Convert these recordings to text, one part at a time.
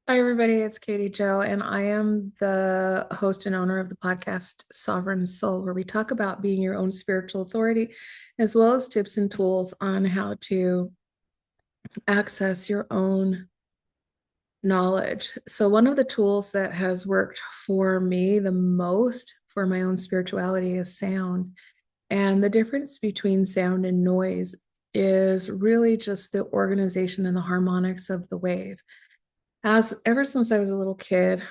Hi, everybody. It's Katie Joe, and I am the host and owner of the podcast Sovereign Soul, where we talk about being your own spiritual authority, as well as tips and tools on how to access your own knowledge. So, one of the tools that has worked for me the most for my own spirituality is sound. And the difference between sound and noise is really just the organization and the harmonics of the wave. As ever since I was a little kid,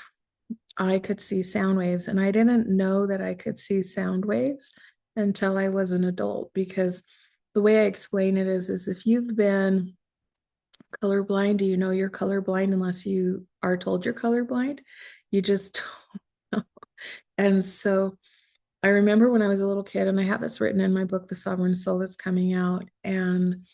I could see sound waves, and I didn't know that I could see sound waves until I was an adult. Because the way I explain it is if you've been colorblind, do you know you're colorblind unless you are told you're colorblind? You just don't know. And so I remember when I was a little kid, and I have this written in my book, The Sovereign Soul, that's coming out, and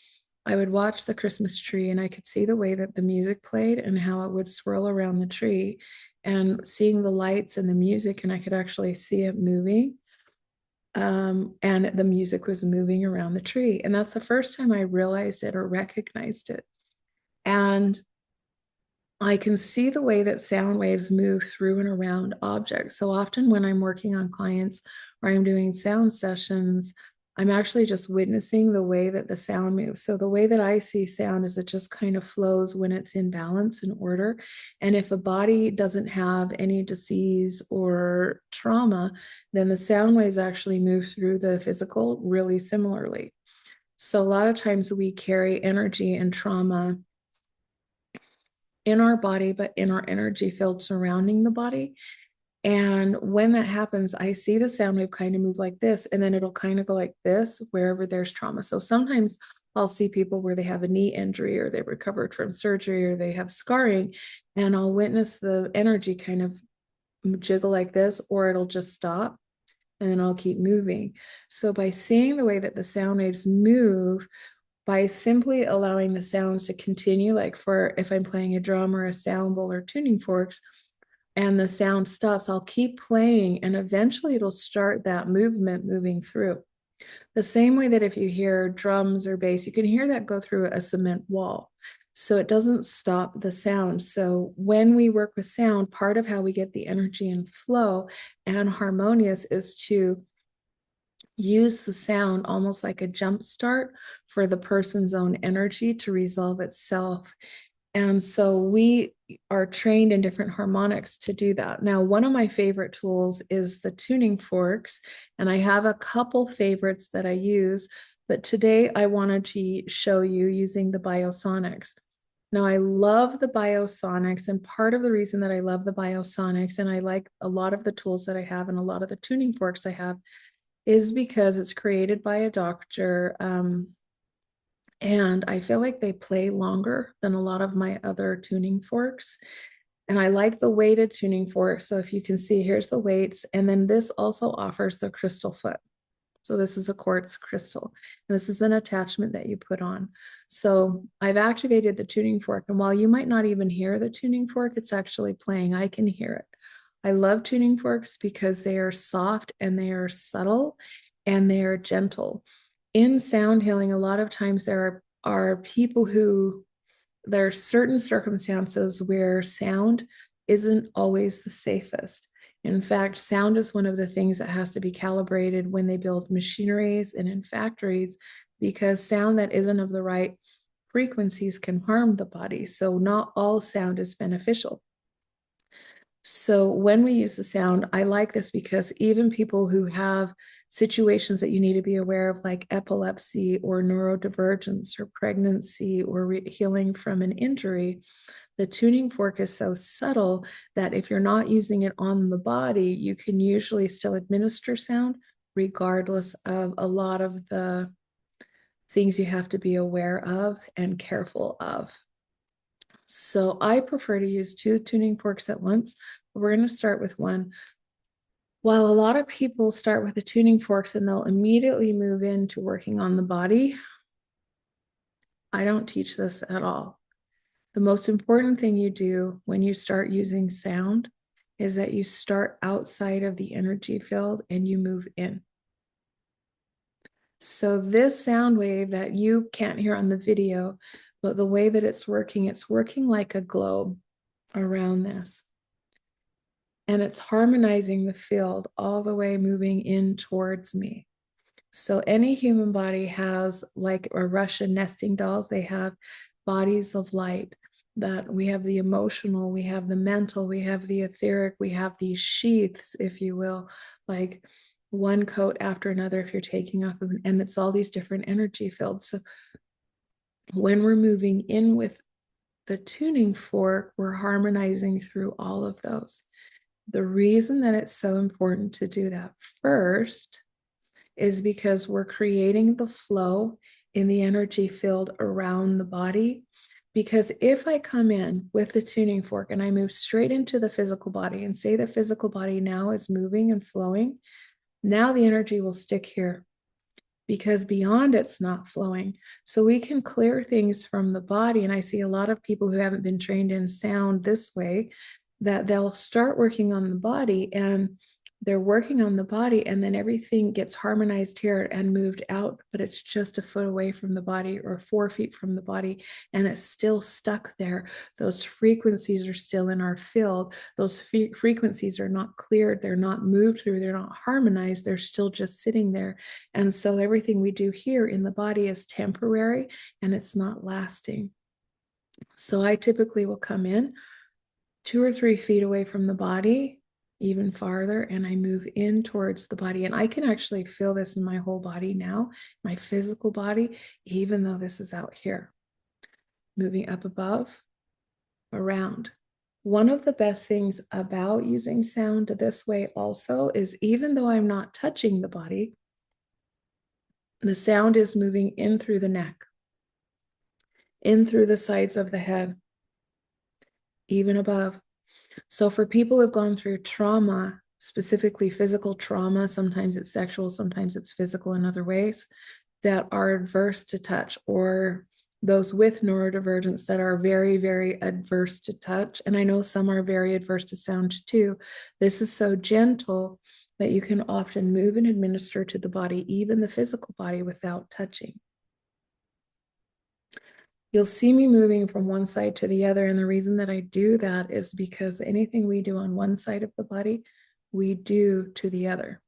I would watch the Christmas tree and I could see the way that the music played and how it would swirl around the tree, and seeing the lights and the music, and I could actually see it moving. And the music was moving around the tree. And that's the first time I realized it or recognized it. And I can see the way that sound waves move through and around objects. So often when I'm working on clients or I'm doing sound sessions, I'm actually just witnessing the way that the sound moves. So the way that I see sound is it just kind of flows when it's in balance and order. And if a body doesn't have any disease or trauma, then the sound waves actually move through the physical really similarly. So a lot of times we carry energy and trauma in our body, but in our energy field surrounding the body. And when that happens, I see the sound wave kind of move like this, and then it'll kind of go like this wherever there's trauma. So sometimes I'll see people where they have a knee injury or they recovered from surgery or they have scarring, and I'll witness the energy kind of jiggle like this, or it'll just stop and then I'll keep moving. So by seeing the way that the sound waves move, by simply allowing the sounds to continue, like for if I'm playing a drum or a sound bowl or tuning forks, and the sound stops, I'll keep playing and eventually it'll start that movement moving through. The same way that if you hear drums or bass, you can hear that go through a cement wall. So it doesn't stop the sound. So when we work with sound, part of how we get the energy and flow and harmonious is to use the sound almost like a jump start for the person's own energy to resolve itself. And so we are trained in different harmonics to do that. Now, one of my favorite tools is the tuning forks, and I have a couple favorites that I use, but today I wanted to show you using the Biosonics. Now, I love the Biosonics, and part of the reason that I love the Biosonics and I like a lot of the tools that I have and a lot of the tuning forks I have is because it's created by a doctor. And I feel like they play longer than a lot of my other tuning forks. And I like the weighted tuning fork. So if you can see, here's the weights. And then this also offers the crystal foot. So this is a quartz crystal. And this is an attachment that you put on. So I've activated the tuning fork. And while you might not even hear the tuning fork, it's actually playing. I can hear it. I love tuning forks because they are soft and they are subtle and they are gentle. In sound healing, a lot of times there are people who there are certain circumstances where sound isn't always the safest. In fact, sound is one of the things that has to be calibrated when they build machineries and in factories, because sound that isn't of the right frequencies can harm the body. So, not all sound is beneficial. So when we use the sound, I like this because even people who have situations that you need to be aware of, like epilepsy or neurodivergence or pregnancy or healing from an injury, the tuning fork is so subtle that if you're not using it on the body, you can usually still administer sound regardless of a lot of the things you have to be aware of and careful of. So I prefer to use two tuning forks at once. We're going to start with one. While a lot of people start with the tuning forks and they'll immediately move into working on the body, I don't teach this at all. The most important thing you do when you start using sound is that you start outside of the energy field and you move in. So this sound wave that you can't hear on the video, but the way that it's working like a globe. around this. And it's harmonizing the field all the way moving in towards me. So any human body has, like a Russian nesting dolls, they have bodies of light. That we have the emotional, we have the mental, we have the etheric, we have these sheaths, if you will, like one coat after another if you're taking off, and it's all these different energy fields. So when we're moving in with the tuning fork, we're harmonizing through all of those. The reason that it's so important to do that first is because we're creating the flow in the energy field around the body. Because if I come in with the tuning fork and I move straight into the physical body and say the physical body now is moving and flowing, now the energy will stick here because beyond it's not flowing. So we can clear things from the body. And I see a lot of people who haven't been trained in sound this way, that they'll start working on the body and they're working on the body, and then everything gets harmonized here and moved out, but it's just a foot away from the body or 4 feet from the body, and it's still stuck there. Those frequencies are still in our field. Those frequencies are not cleared, they're not moved through, they're not harmonized, they're still just sitting there. And so everything we do here in the body is temporary and it's not lasting. So I typically will come in 2 or 3 feet away from the body, even farther, and I move in towards the body. And I can actually feel this in my whole body now, my physical body, even though this is out here. Moving up above, around. One of the best things about using sound this way also is, even though I'm not touching the body, the sound is moving in through the neck, in through the sides of the head, even above. So for people who've gone through trauma, specifically physical trauma, sometimes it's sexual, sometimes it's physical in other ways, that are adverse to touch, or those with neurodivergence that are very, very adverse to touch. And I know some are very adverse to sound too. This is so gentle that you can often move and administer to the body, even the physical body, without touching. You'll see me moving from one side to the other. And the reason that I do that is because anything we do on one side of the body, we do to the other.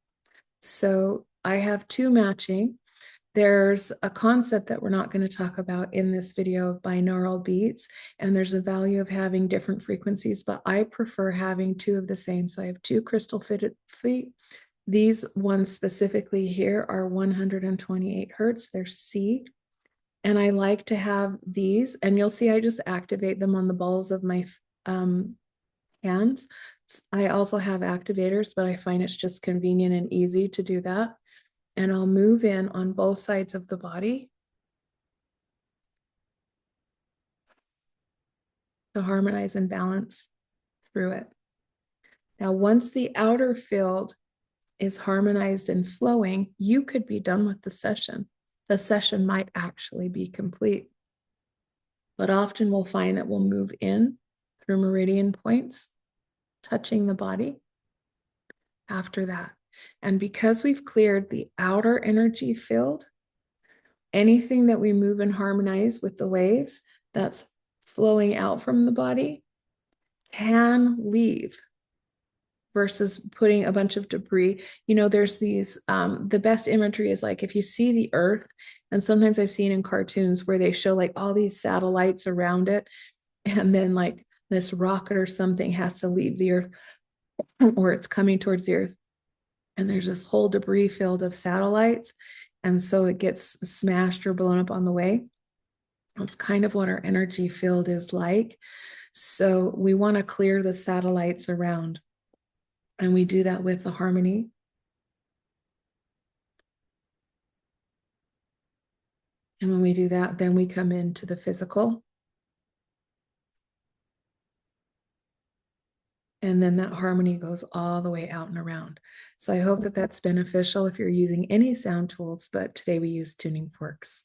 So I have two matching. There's a concept that we're not going to talk about in this video of binaural beats, and there's a value of having different frequencies, but I prefer having two of the same. So I have two crystal fitted feet. These ones specifically here are 128 hertz. They're C. And I like to have these, and you'll see I just activate them on the balls of my hands. I also have activators, but I find it's just convenient and easy to do that. And I'll move in on both sides of the body to harmonize and balance through it. Now, once the outer field is harmonized and flowing, you could be done with the session. The session might actually be complete. But often we'll find that we'll move in through meridian points, touching the body after that. And because we've cleared the outer energy field, anything that we move and harmonize with the waves that's flowing out from the body can leave, versus putting a bunch of debris. You know, there's these, the best imagery is like if you see the earth, and sometimes I've seen in cartoons where they show like all these satellites around it, and then like this rocket or something has to leave the earth, or it's coming towards the earth, and there's this whole debris field of satellites, and so it gets smashed or blown up on the way. That's kind of what our energy field is like. So we want to clear the satellites around. And we do that with the harmony. And when we do that, then we come into the physical. And then that harmony goes all the way out and around. So I hope that that's beneficial if you're using any sound tools, but today we use tuning forks.